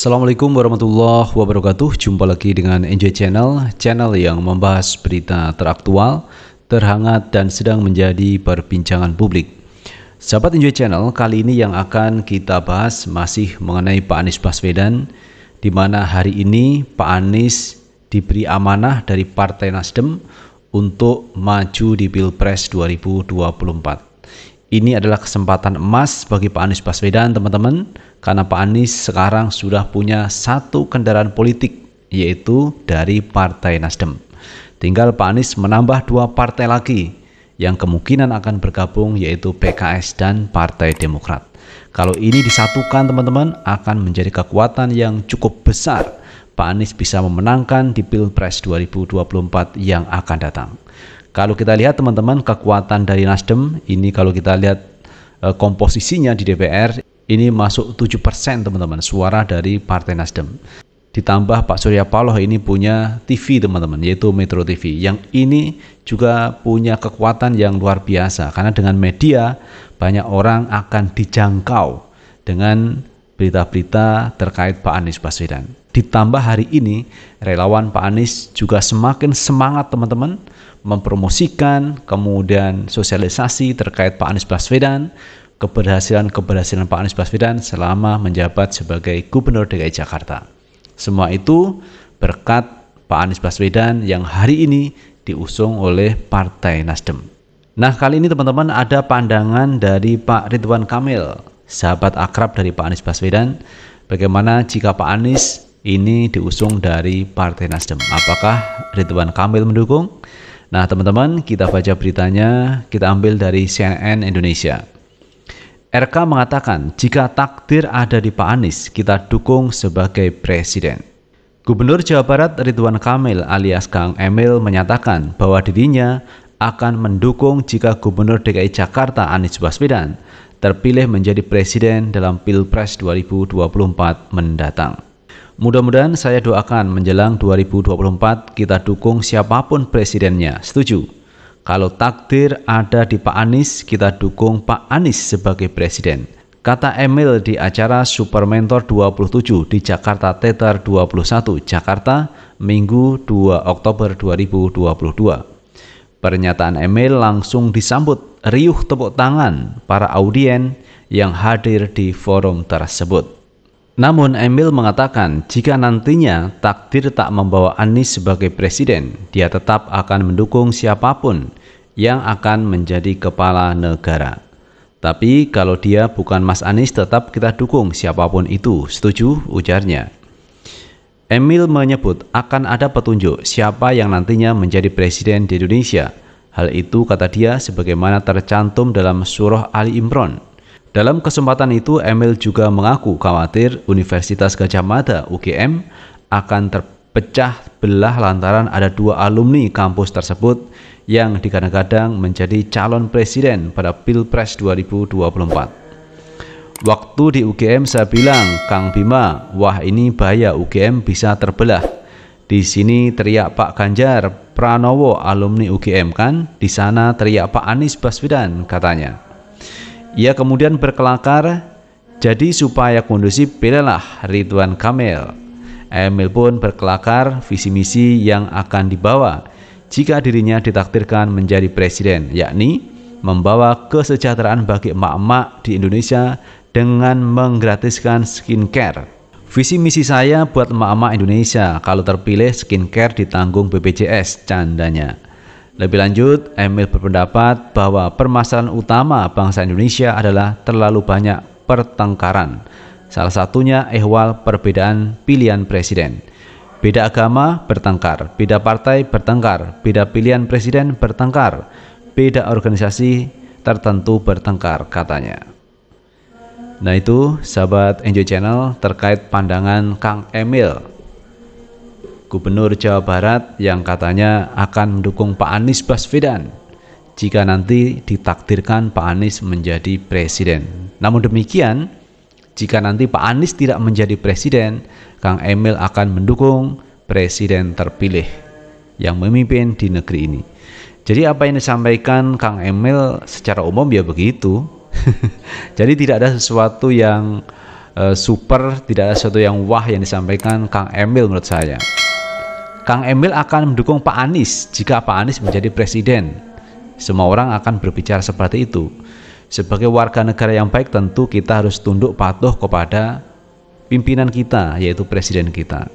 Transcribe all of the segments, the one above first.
Assalamualaikum warahmatullahi wabarakatuh. Jumpa lagi dengan Enjoy Channel yang membahas berita teraktual, terhangat, dan sedang menjadi perbincangan publik. Sahabat Enjoy Channel, kali ini yang akan kita bahas masih mengenai Pak Anies Baswedan, di mana hari ini Pak Anies diberi amanah dari Partai Nasdem untuk maju di Pilpres 2024. Ini adalah kesempatan emas bagi Pak Anies Baswedan, teman-teman, karena Pak Anies sekarang sudah punya satu kendaraan politik, yaitu dari Partai Nasdem. Tinggal Pak Anies menambah dua partai lagi yang kemungkinan akan bergabung, yaitu PKS dan Partai Demokrat. Kalau ini disatukan, teman-teman, akan menjadi kekuatan yang cukup besar. Pak Anies bisa memenangkan di Pilpres 2024 yang akan datang. Kalau kita lihat, teman-teman, kekuatan dari Nasdem ini, kalau kita lihat komposisinya di DPR, ini masuk 7%, teman-teman, suara dari Partai Nasdem. Ditambah Pak Surya Paloh ini punya TV, teman-teman, yaitu Metro TV, yang ini juga punya kekuatan yang luar biasa, karena dengan media banyak orang akan dijangkau dengan berita-berita terkait Pak Anies Baswedan. Ditambah hari ini relawan Pak Anies juga semakin semangat, teman-teman, mempromosikan, kemudian sosialisasi terkait Pak Anies Baswedan, keberhasilan Pak Anies Baswedan selama menjabat sebagai Gubernur DKI Jakarta. Semua itu berkat Pak Anies Baswedan yang hari ini diusung oleh Partai Nasdem. Nah, kali ini, teman-teman, ada pandangan dari Pak Ridwan Kamil, sahabat akrab dari Pak Anies Baswedan, bagaimana jika Pak Anies ini diusung dari Partai Nasdem. Apakah Ridwan Kamil mendukung? Nah, teman-teman, kita baca beritanya, kita ambil dari CNN Indonesia. RK mengatakan, jika takdir ada di Pak Anies, kita dukung sebagai presiden. Gubernur Jawa Barat Ridwan Kamil alias Kang Emil menyatakan bahwa dirinya akan mendukung jika Gubernur DKI Jakarta Anies Baswedan terpilih menjadi presiden dalam Pilpres 2024 mendatang. Mudah-mudahan saya doakan menjelang 2024 kita dukung siapapun presidennya. Setuju? Kalau takdir ada di Pak Anies, kita dukung Pak Anies sebagai presiden. Kata Emil di acara Super Mentor 27 di Jakarta Theater 21, Jakarta, Minggu 2 Oktober 2022. Pernyataan Emil langsung disambut riuh tepuk tangan para audien yang hadir di forum tersebut. Namun Emil mengatakan jika nantinya takdir tak membawa Anies sebagai presiden, dia tetap akan mendukung siapapun yang akan menjadi kepala negara. Tapi kalau dia bukan Mas Anies, tetap kita dukung siapapun itu. Setuju? Ujarnya. Emil menyebut akan ada petunjuk siapa yang nantinya menjadi presiden di Indonesia. Hal itu, kata dia, sebagaimana tercantum dalam surah Ali Imran. Dalam kesempatan itu, Emil juga mengaku khawatir Universitas Gadjah Mada UGM akan terpecah belah lantaran ada dua alumni kampus tersebut yang digadang-gadang menjadi calon presiden pada Pilpres 2024. Waktu di UGM saya bilang, Kang Bima, wah ini bahaya, UGM bisa terbelah. Di sini teriak Pak Ganjar Pranowo alumni UGM kan, di sana teriak Pak Anies Baswedan, katanya. Ia kemudian berkelakar, jadi supaya kondusif pilihlah Ridwan Kamil. Emil pun berkelakar visi misi yang akan dibawa jika dirinya ditakdirkan menjadi presiden, yakni membawa kesejahteraan bagi emak-emak di Indonesia dengan menggratiskan skincare. Visi misi saya buat emak-emak Indonesia, kalau terpilih skincare ditanggung BPJS, candanya. Lebih lanjut, Emil berpendapat bahwa permasalahan utama bangsa Indonesia adalah terlalu banyak pertengkaran. Salah satunya ehwal perbedaan pilihan presiden. Beda agama bertengkar, beda partai bertengkar, beda pilihan presiden bertengkar, beda organisasi tertentu bertengkar, katanya. Nah itu, sahabat Enjoy Channel, terkait pandangan Kang Emil, Gubernur Jawa Barat, yang katanya akan mendukung Pak Anies Baswedan jika nanti ditakdirkan Pak Anies menjadi presiden. Namun demikian, jika nanti Pak Anies tidak menjadi presiden, Kang Emil akan mendukung presiden terpilih yang memimpin di negeri ini. Jadi apa yang disampaikan Kang Emil secara umum ya begitu. Jadi tidak ada sesuatu yang super, tidak ada sesuatu yang wah yang disampaikan Kang Emil menurut saya. Kang Emil akan mendukung Pak Anies jika Pak Anies menjadi presiden. Semua orang akan berbicara seperti itu. Sebagai warga negara yang baik tentu kita harus tunduk patuh kepada pimpinan kita, yaitu presiden kita.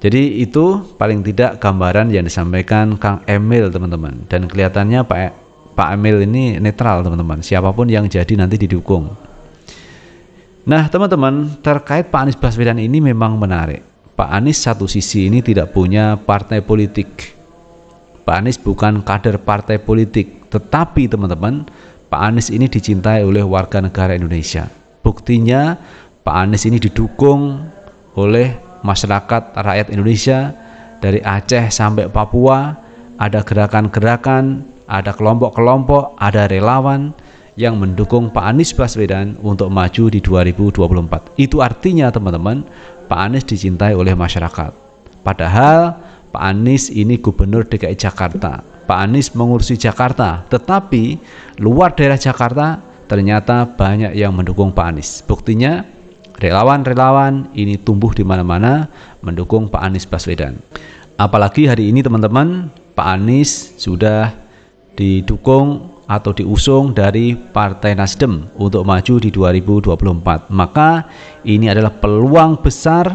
Jadi itu paling tidak gambaran yang disampaikan Kang Emil, teman-teman. Dan kelihatannya Pak Emil ini netral, teman-teman. Siapapun yang jadi nanti didukung. Nah, teman-teman, terkait Pak Anies Baswedan ini memang menarik. Pak Anies satu sisi ini tidak punya partai politik. Pak Anies bukan kader partai politik, tetapi teman-teman, Pak Anies ini dicintai oleh warga negara Indonesia. Buktinya Pak Anies ini didukung oleh masyarakat rakyat Indonesia dari Aceh sampai Papua. Ada gerakan-gerakan, ada kelompok-kelompok, ada relawan yang mendukung Pak Anies Baswedan untuk maju di 2024. Itu artinya teman-teman, Pak Anies dicintai oleh masyarakat. Padahal Pak Anies ini gubernur DKI Jakarta. Pak Anies mengurusi Jakarta, tetapi luar daerah Jakarta ternyata banyak yang mendukung Pak Anies. Buktinya relawan-relawan ini tumbuh di mana-mana mendukung Pak Anies Baswedan. Apalagi hari ini teman-teman, Pak Anies sudah didukung atau diusung dari Partai Nasdem untuk maju di 2024. Maka ini adalah peluang besar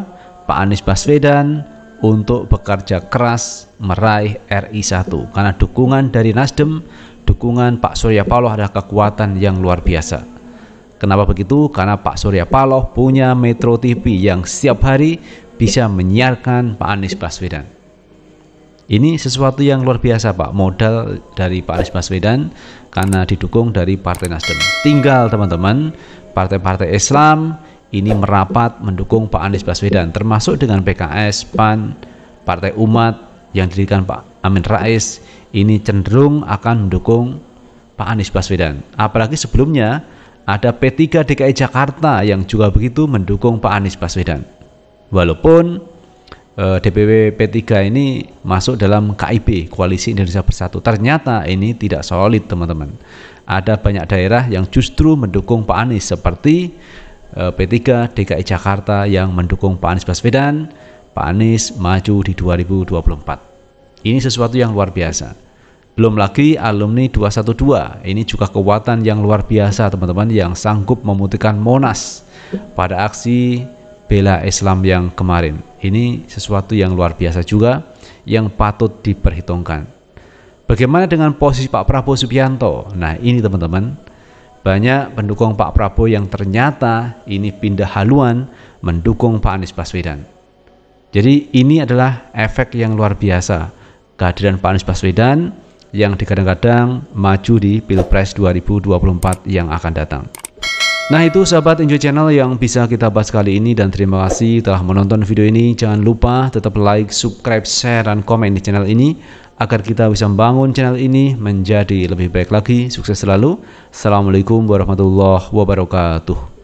Pak Anies Baswedan untuk bekerja keras meraih RI 1, karena dukungan dari Nasdem, dukungan Pak Surya Paloh adalah kekuatan yang luar biasa. Kenapa begitu? Karena Pak Surya Paloh punya Metro TV yang setiap hari bisa menyiarkan Pak Anies Baswedan. Ini sesuatu yang luar biasa, Pak, modal dari Pak Anies Baswedan karena didukung dari Partai Nasdem. Tinggal teman-teman, partai-partai Islam ini merapat mendukung Pak Anies Baswedan, termasuk dengan PKS, PAN, Partai Umat yang didirikan Pak Amin Rais, ini cenderung akan mendukung Pak Anies Baswedan. Apalagi sebelumnya ada P3 DKI Jakarta yang juga begitu mendukung Pak Anies Baswedan. Walaupun DPW P3 ini masuk dalam KIB, Koalisi Indonesia Bersatu, ternyata ini tidak solid, teman-teman. Ada banyak daerah yang justru mendukung Pak Anies, seperti P3 DKI Jakarta yang mendukung Pak Anies Baswedan. Pak Anies maju di 2024. Ini sesuatu yang luar biasa. Belum lagi alumni 212, ini juga kekuatan yang luar biasa, teman-teman, yang sanggup memutihkan Monas pada aksi bela Islam yang kemarin. Ini sesuatu yang luar biasa juga yang patut diperhitungkan. Bagaimana dengan posisi Pak Prabowo Subianto? Nah, ini teman-teman, banyak pendukung Pak Prabowo yang ternyata ini pindah haluan mendukung Pak Anies Baswedan. Jadi ini adalah efek yang luar biasa, kehadiran Pak Anies Baswedan yang digadang-gadang maju di Pilpres 2024 yang akan datang. Nah, itu sahabat Enjoy Channel yang bisa kita bahas kali ini, dan terima kasih telah menonton video ini. Jangan lupa tetap like, subscribe, share, dan komen di channel ini agar kita bisa membangun channel ini menjadi lebih baik lagi. Sukses selalu. Assalamualaikum warahmatullahi wabarakatuh.